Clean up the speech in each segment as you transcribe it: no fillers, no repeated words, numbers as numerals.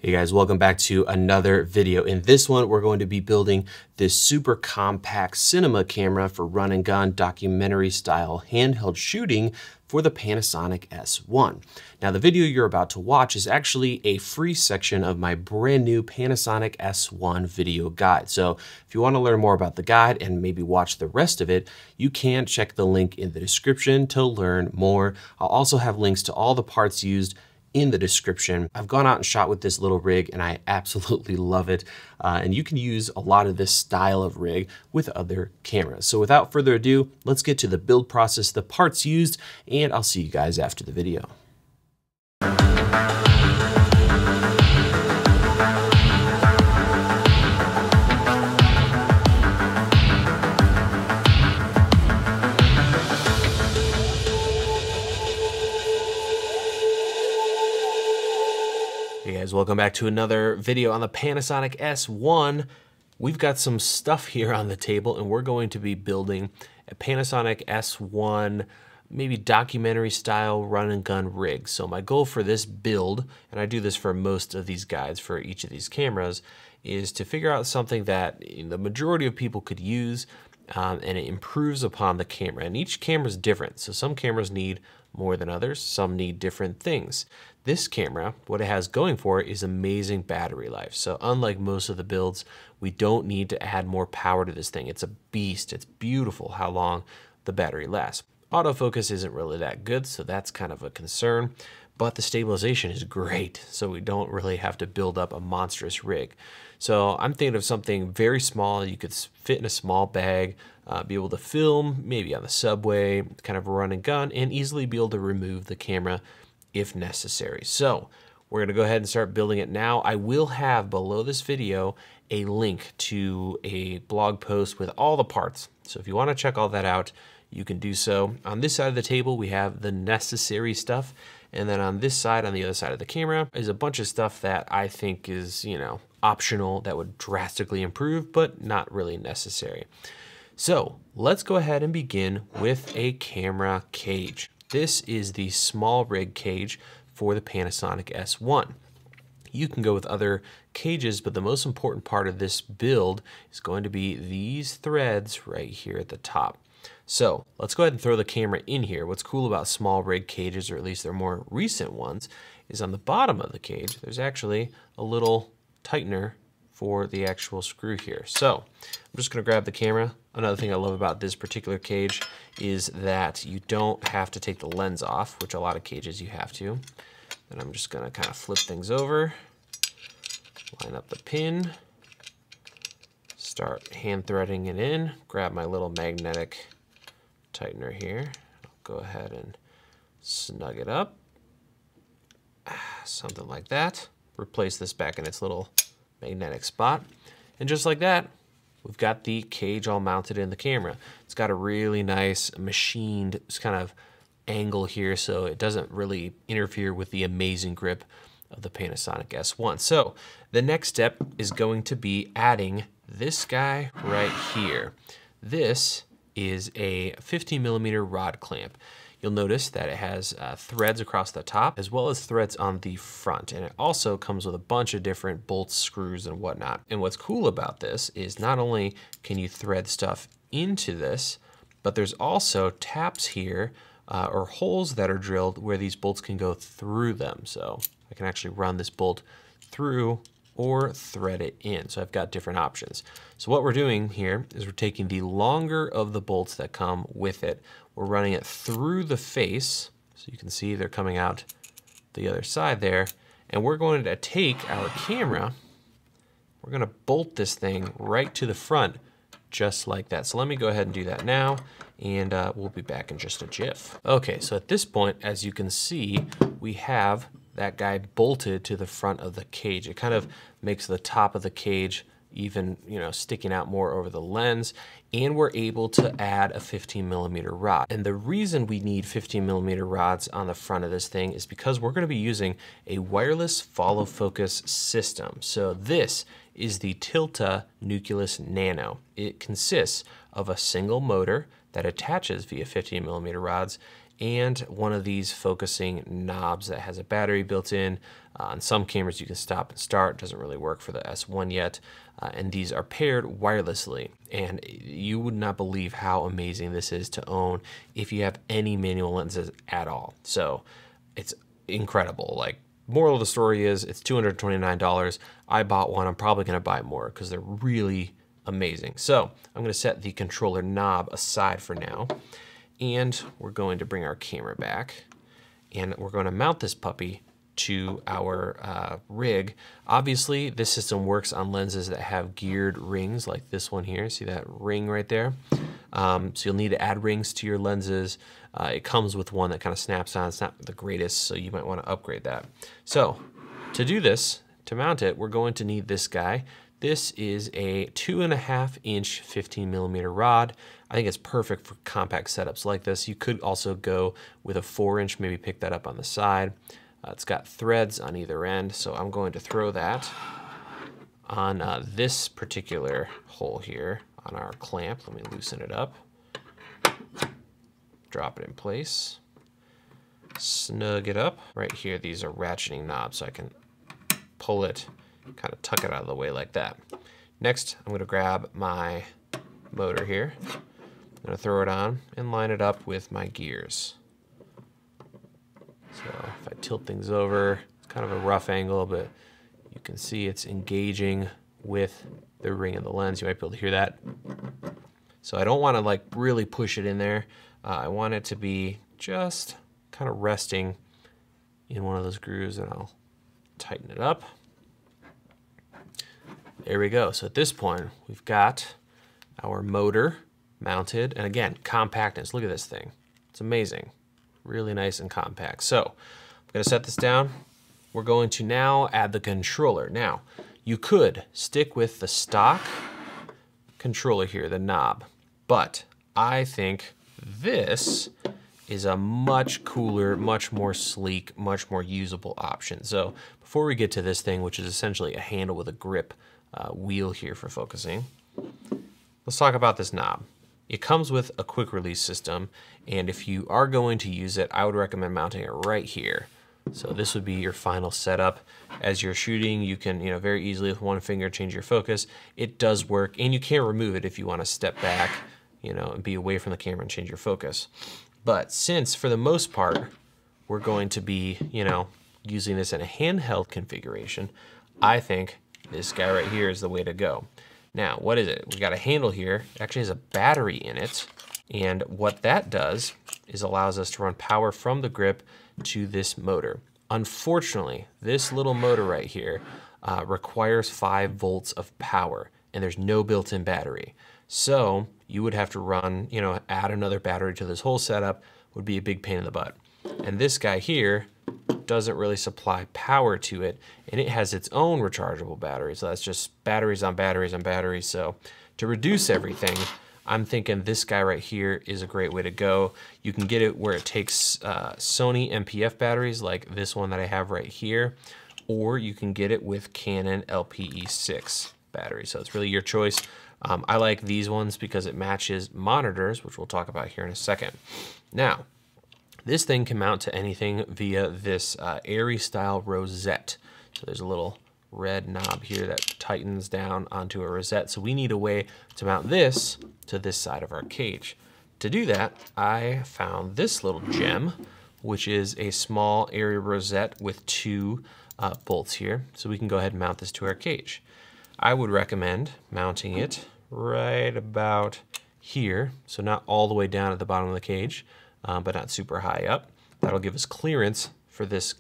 Hey guys, welcome back to another video. In this one, we're going to be building this super compact cinema camera for run and gun documentary style handheld shooting for the Panasonic S1. Now the video you're about to watch is actually a free section of my brand new Panasonic S1 video guide. So if you want to learn more about the guide and maybe watch the rest of it, you can check the link in the description to learn more. I'll also have links to all the parts used in the description. I've gone out and shot with this little rig and I absolutely love it. And you can use a lot of this style of rig with other cameras. So without further ado, let's get to the build process, the parts used, and I'll see you guys after the video. Hey guys, welcome back to another video on the Panasonic S1. We've got some stuff here on the table and we're going to be building a Panasonic S1, maybe documentary style run and gun rig. So my goal for this build, and I do this for most of these guides for each of these cameras, is to figure out something that the majority of people could use and it improves upon the camera. And each camera is different. So some cameras need more than others, some need different things. This camera, what it has going for it is amazing battery life. So unlike most of the builds, we don't need to add more power to this thing. It's a beast. It's beautiful how long the battery lasts. Autofocus isn't really that good, so that's kind of a concern, but the stabilization is great, so we don't really have to build up a monstrous rig. So I'm thinking of something very small. You could fit in a small bag, be able to film, maybe on the subway, kind of run and gun, and easily be able to remove the camera if necessary. So we're gonna go ahead and start building it now. I will have below this video a link to a blog post with all the parts. So if you wanna check all that out, you can do so. On this side of the table, we have the necessary stuff. And then on this side, on the other side of the camera, is a bunch of stuff that I think is, optional that would drastically improve, but not really necessary. So let's go ahead and begin with a camera cage. This is the small rig cage for the Panasonic S1. You can go with other cages, but the most important part of this build is going to be these threads right here at the top. So let's go ahead and throw the camera in here. What's cool about small rig cages, or at least their more recent ones, is on the bottom of the cage, there's actually a little tightener for the actual screw here. So I'm just gonna grab the camera. Another thing I love about this particular cage is that you don't have to take the lens off, which a lot of cages you have to. And I'm just gonna kind of flip things over, line up the pin, start hand threading it in, grab my little magnetic tightener here. I'll go ahead and snug it up, something like that. Replace this back in its little magnetic spot. And just like that, we've got the cage all mounted in the camera. It's got a really nice machined kind of angle here, so it doesn't really interfere with the amazing grip of the Panasonic S1. So the next step is going to be adding this guy right here. This is a 15mm rod clamp. You'll notice that it has threads across the top as well as threads on the front. And it also comes with a bunch of different bolts, screws, and whatnot. And what's cool about this is not only can you thread stuff into this, but there's also taps here or holes that are drilled where these bolts can go through them. So I can actually run this bolt through or thread it in. So I've got different options. So what we're doing here is we're taking the longer of the bolts that come with it. We're running it through the face. So you can see they're coming out the other side there. And we're going to take our camera, we're gonna bolt this thing right to the front, just like that. So let me go ahead and do that now, and we'll be back in just a jiff. Okay, so at this point, as you can see, we have that guy bolted to the front of the cage. It kind of makes the top of the cage even, sticking out more over the lens, and we're able to add a 15mm rod. And the reason we need 15mm rods on the front of this thing is because we're gonna be using a wireless follow focus system. So this is the Tilta Nucleus Nano. It consists of a single motor that attaches via 15mm rods and one of these focusing knobs that has a battery built in. On some cameras you can stop and start. It doesn't really work for the S1 yet. And these are paired wirelessly. And you would not believe how amazing this is to own if you have any manual lenses at all. So it's incredible. Like, moral of the story is it's $229. I bought one. I'm probably going to buy more because they're really amazing. So I'm going to set the controller knob aside for now. And we're going to bring our camera back. And we're going to mount this puppy to our rig. Obviously, this system works on lenses that have geared rings like this one here. See that ring right there? So you'll need to add rings to your lenses. It comes with one that kind of snaps on. It's not the greatest, so you might want to upgrade that. So to do this, to mount it, we're going to need this guy. This is a 2.5 inch 15 millimeter rod. I think it's perfect for compact setups like this. You could also go with a 4 inch, maybe pick that up on the side. It's got threads on either end, so I'm going to throw that on this particular hole here on our clamp. Let me loosen it up. Drop it in place. Snug it up. Right here, these are ratcheting knobs, so I can pull it, kind of tuck it out of the way like that. Next, I'm going to grab my motor here. I'm going to throw it on and line it up with my gears. So if I tilt things over, it's kind of a rough angle, but you can see it's engaging with the ring of the lens. You might be able to hear that. So I don't want to like really push it in there. I want it to be just kind of resting in one of those grooves, and I'll tighten it up. There we go. So at this point, we've got our motor mounted. And again, compactness. Look at this thing. It's amazing. Really nice and compact. So I'm going to set this down. We're going to now add the controller. Now, you could stick with the stock controller here, the knob, but I think this is a much cooler, much more sleek, much more usable option. So before we get to this thing, which is essentially a handle with a grip wheel here for focusing, let's talk about this knob. It comes with a quick release system, and if you are going to use it, I would recommend mounting it right here. So this would be your final setup. As you're shooting, you can, very easily with one finger change your focus. It does work, and you can't remove it if you want to step back, and be away from the camera and change your focus. But since, for the most part, we're going to be, using this in a handheld configuration, I think this guy right here is the way to go. Now, what is it? We got a handle here. It actually has a battery in it. And what that does is allows us to run power from the grip to this motor. Unfortunately, this little motor right here requires 5 volts of power, and there's no built-in battery. So you would have to run, add another battery to this whole setup. Would be a big pain in the butt. And this guy here doesn't really supply power to it, and it has its own rechargeable battery. So that's just batteries on batteries on batteries. So to reduce everything, I'm thinking this guy right here is a great way to go. You can get it where it takes Sony MPF batteries like this one that I have right here, or you can get it with Canon LPE6 batteries. So it's really your choice. I like these ones because it matches monitors, which we'll talk about here in a second. Now, this thing can mount to anything via this Airy style rosette. So there's a little red knob here that tightens down onto a rosette. So we need a way to mount this to this side of our cage. To do that, I found this little gem, which is a small Airy rosette with 2 bolts here. So we can go ahead and mount this to our cage. I would recommend mounting it right about here. So not all the way down at the bottom of the cage, but not super high up. That'll give us clearance for this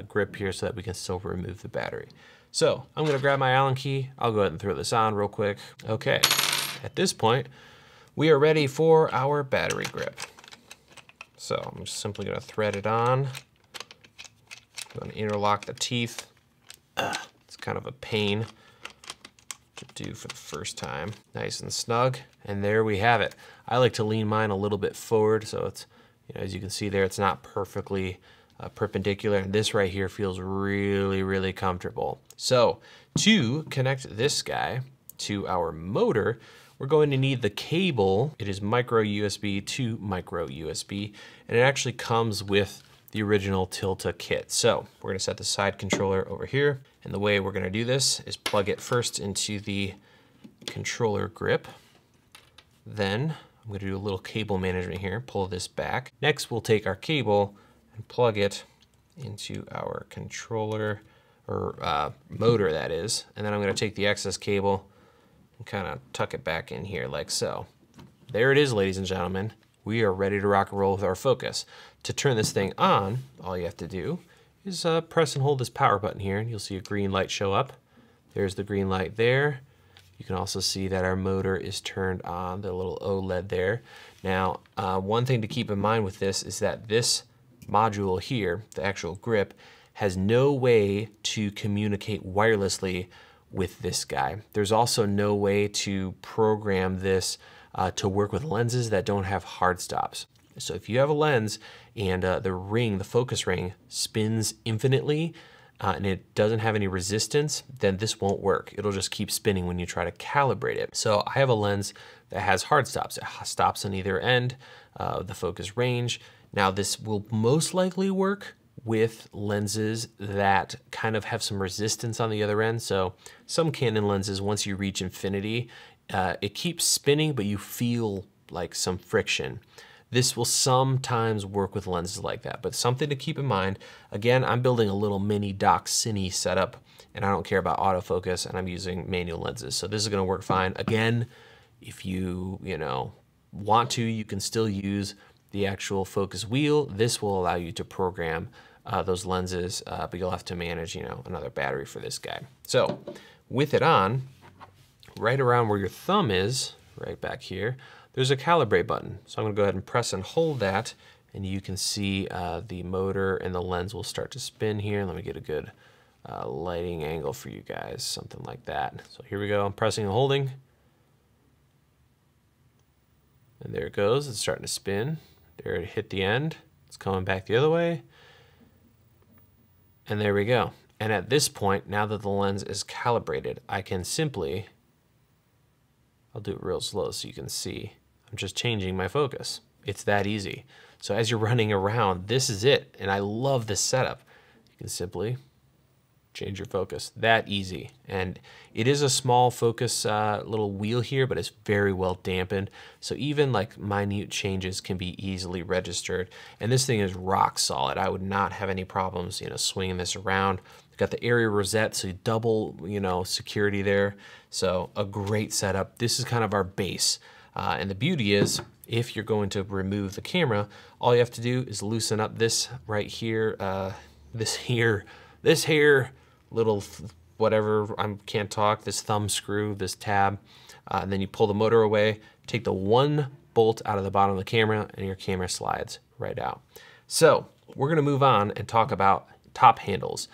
grip here so that we can still remove the battery. So I'm gonna grab my Allen key. I'll go ahead and throw this on real quick. Okay, at this point, we are ready for our battery grip. So I'm just simply gonna thread it on. I'm gonna interlock the teeth. It's kind of a pain to do for the first time. Nice and snug, and there we have it. I like to lean mine a little bit forward, so it's, as you can see there, it's not perfectly perpendicular, and this right here feels really, really comfortable. So to connect this guy to our motor, we're going to need the cable. It is micro USB to micro USB, and it actually comes with the original Tilta kit. So we're gonna set the side controller over here, and the way we're gonna do this is plug it first into the controller grip. Then I'm gonna do a little cable management here, pull this back. Next, we'll take our cable and plug it into our controller, or motor that is, and then I'm gonna take the excess cable and kind of tuck it back in here like so. There it is, ladies and gentlemen. We are ready to rock and roll with our focus. To turn this thing on, all you have to do is press and hold this power button here, and you'll see a green light show up. There's the green light there. You can also see that our motor is turned on, the little OLED there. Now, one thing to keep in mind with this is that this module here, the actual grip, has no way to communicate wirelessly with this guy. There's also no way to program this to work with lenses that don't have hard stops. So if you have a lens and the ring, the focus ring, spins infinitely and it doesn't have any resistance, then this won't work. It'll just keep spinning when you try to calibrate it. So I have a lens that has hard stops. It stops on either end of the focus range. Now this will most likely work with lenses that kind of have some resistance on the other end. So some Canon lenses, once you reach infinity, it keeps spinning, but you feel like some friction. This will sometimes work with lenses like that, but something to keep in mind. Again, I'm building a little mini Doc Cine setup, and I don't care about autofocus, and I'm using manual lenses. So this is gonna work fine. Again, if you want to, you can still use the actual focus wheel. This will allow you to program those lenses, but you'll have to manage, another battery for this guy. So with it on, right around where your thumb is, right back here, there's a calibrate button. So I'm gonna go ahead and press and hold that, and you can see the motor and the lens will start to spin here. Let me get a good lighting angle for you guys, something like that. So here we go, I'm pressing and holding. And there it goes, it's starting to spin. There it hit the end, it's coming back the other way. And there we go. And at this point, now that the lens is calibrated, I can simply, I'll do it real slow so you can see, I'm just changing my focus. It's that easy. So as you're running around, this is it. And I love this setup. You can simply change your focus, that easy. And it is a small focus little wheel here, but it's very well dampened. So even like minute changes can be easily registered. And this thing is rock solid. I would not have any problems, swinging this around. Got the area rosette, so double, security there. So a great setup. This is kind of our base. And the beauty is, if you're going to remove the camera, all you have to do is loosen up this right here, this here, little whatever, I can't talk, this thumb screw, this tab, and then you pull the motor away, take the one bolt out of the bottom of the camera, and your camera slides right out. So we're gonna move on and talk about top handles.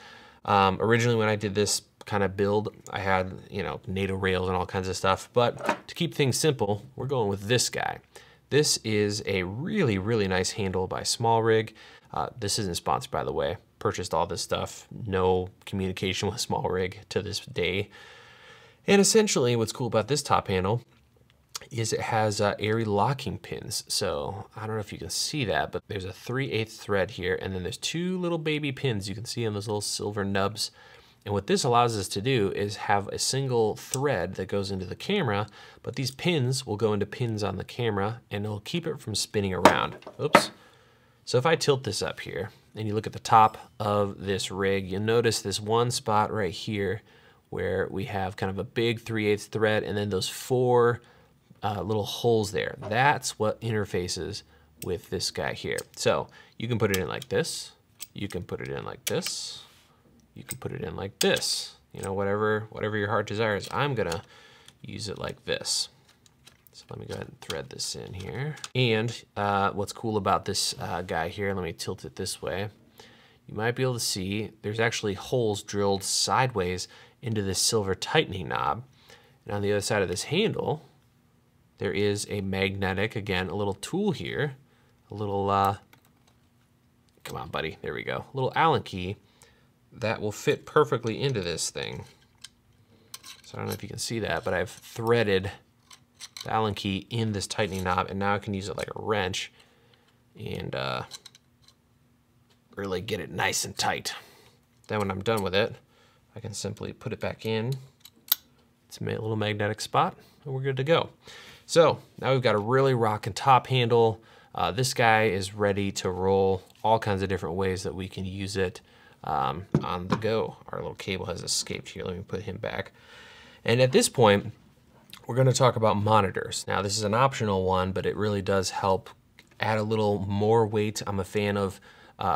Originally when I did this kind of build, I had, NATO rails and all kinds of stuff, but to keep things simple, we're going with this guy. This is a really, really nice handle by Small Rig. This isn't sponsored, by the way. Purchased all this stuff, no communication with Small Rig to this day. And essentially what's cool about this top handle is it has airy locking pins. So I don't know if you can see that, but there's a 3/8 thread here, and then there's two little baby pins you can see on those little silver nubs. And what this allows us to do is have a single thread that goes into the camera, but these pins will go into pins on the camera and it'll keep it from spinning around. Oops. So if I tilt this up here and you look at the top of this rig, you'll notice this one spot right here where we have kind of a big 3/8 thread and then those four little holes there. That's what interfaces with this guy here. So you can put it in like this, you can put it in like this, you can put it in like this, whatever your heart desires. I'm gonna use it like this. So let me go ahead and thread this in here. And what's cool about this guy here, let me tilt it this way. You might be able to see there's actually holes drilled sideways into this silver tightening knob. And on the other side of this handle, there is a magnetic, again, a little tool here, a little, come on buddy, there we go, a little Allen key that will fit perfectly into this thing. So I don't know if you can see that, but I've threaded the Allen key in this tightening knob, and now I can use it like a wrench and really get it nice and tight. Then when I'm done with it, I can simply put it back in. It's a little magnetic spot, and we're good to go. So now we've got a really rocking top handle. This guy is ready to roll all kinds of different ways that we can use it on the go. Our little cable has escaped here. Let me put him back. And at this point, we're going to talk about monitors. Now, this is an optional one, but it really does help add a little more weight. I'm a fan of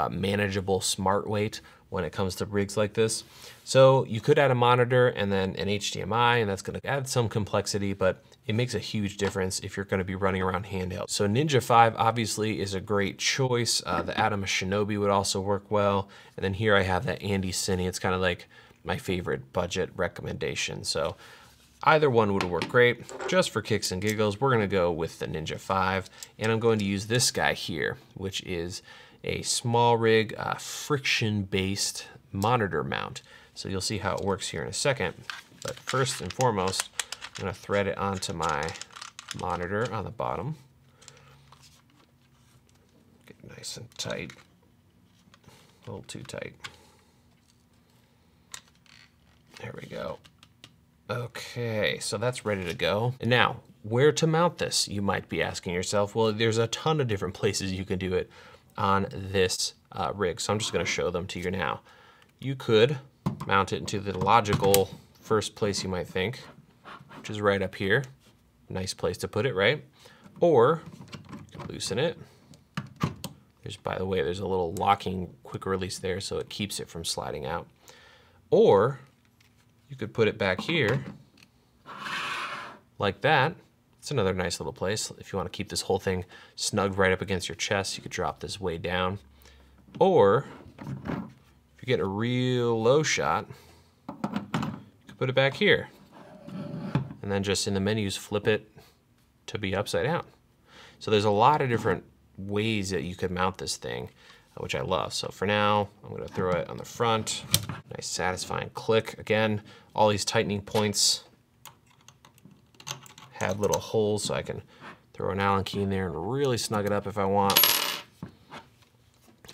manageable smart weight when it comes to rigs like this. So you could add a monitor and then an HDMI, and that's going to add some complexity, but it makes a huge difference if you're going to be running around handheld. So Ninja 5 obviously is a great choice. The Atom Shinobi would also work well. And then here I have that Andy Cine. It's kind of like my favorite budget recommendation. So either one would work great. Just for kicks and giggles, we're going to go with the Ninja 5. And I'm going to use this guy here, which is a small rig friction-based monitor mount. So you'll see how it works here in a second. But first and foremost, I'm going to thread it onto my monitor on the bottom. Get nice and tight. A little too tight. There we go. Okay, so that's ready to go. And now, where to mount this? You might be asking yourself. Well, there's a ton of different places you can do it on this rig, so I'm just going to show them to you now. You could mount it into the logical first place you might think, which is right up here. Nice place to put it, right? Or you can loosen it. There's, by the way, there's a little locking quick release there, so it keeps it from sliding out. Or you could put it back here like that. It's another nice little place. If you want to keep this whole thing snugged right up against your chest, you could drop this way down. Or if you get a real low shot, you could put it back here. And then just in the menus, flip it to be upside down. So there's a lot of different ways that you could mount this thing, which I love. So for now, I'm going to throw it on the front. Nice satisfying click. Again, all these tightening points have little holes, so I can throw an Allen key in there and really snug it up if I want.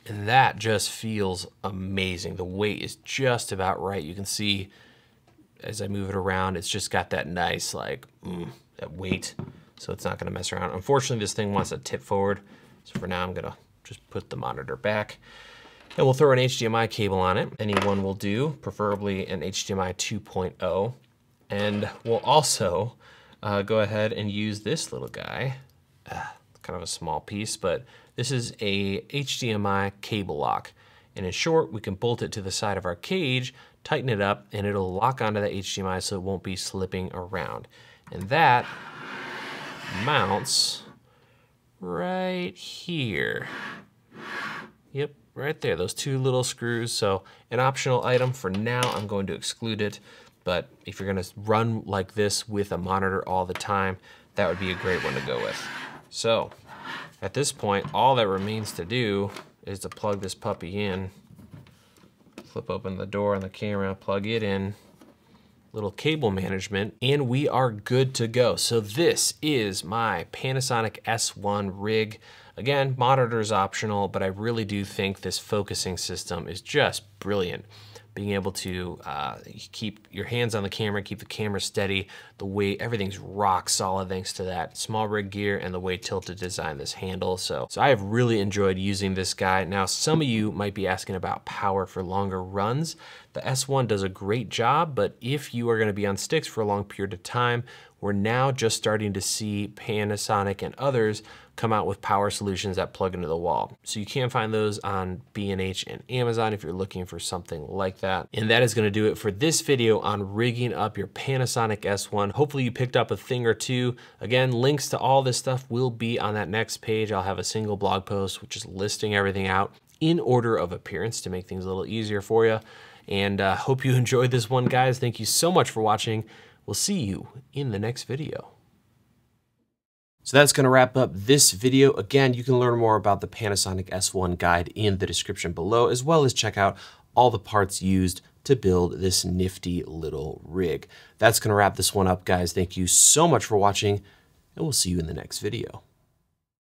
And that just feels amazing. The weight is just about right. You can see as I move it around, it's just got that nice, like, that weight, so it's not gonna mess around. Unfortunately, this thing wants to tip forward, so for now I'm gonna just put the monitor back. And we'll throw an HDMI cable on it. Anyone will do, preferably an HDMI 2.0. And we'll also go ahead and use this little guy. Kind of a small piece, but this is a HDMI cable lock. And in short, we can bolt it to the side of our cage, tighten it up, and it'll lock onto the HDMI so it won't be slipping around. And that mounts right here. Yep, right there, those two little screws. So an optional item. For now, I'm going to exclude it. But if you're gonna run like this with a monitor all the time, that would be a great one to go with. So at this point, all that remains to do is to plug this puppy in, flip open the door on the camera, plug it in, little cable management, and we are good to go. So this is my Panasonic S1 rig. Again, monitor is optional, but I really do think this focusing system is just brilliant. Being able to keep your hands on the camera, keep the camera steady, the way everything's rock solid thanks to that small rig gear and the way Tilted designed this handle. So I have really enjoyed using this guy. Now, some of you might be asking about power for longer runs. The S1 does a great job, but if you are gonna be on sticks for a long period of time, we're now just starting to see Panasonic and others come out with power solutions that plug into the wall. So you can find those on B&H and Amazon if you're looking for something like that. And that is gonna do it for this video on rigging up your Panasonic S1. Hopefully you picked up a thing or two. Again, links to all this stuff will be on that next page. I'll have a single blog post, which is listing everything out in order of appearance to make things a little easier for you. And hope you enjoyed this one, guys. Thank you so much for watching. We'll see you in the next video. So that's going to wrap up this video. Again, you can learn more about the Panasonic S1 guide in the description below, as well as check out all the parts used to build this nifty little rig. That's going to wrap this one up, guys. Thank you so much for watching. and we'll see you in the next video.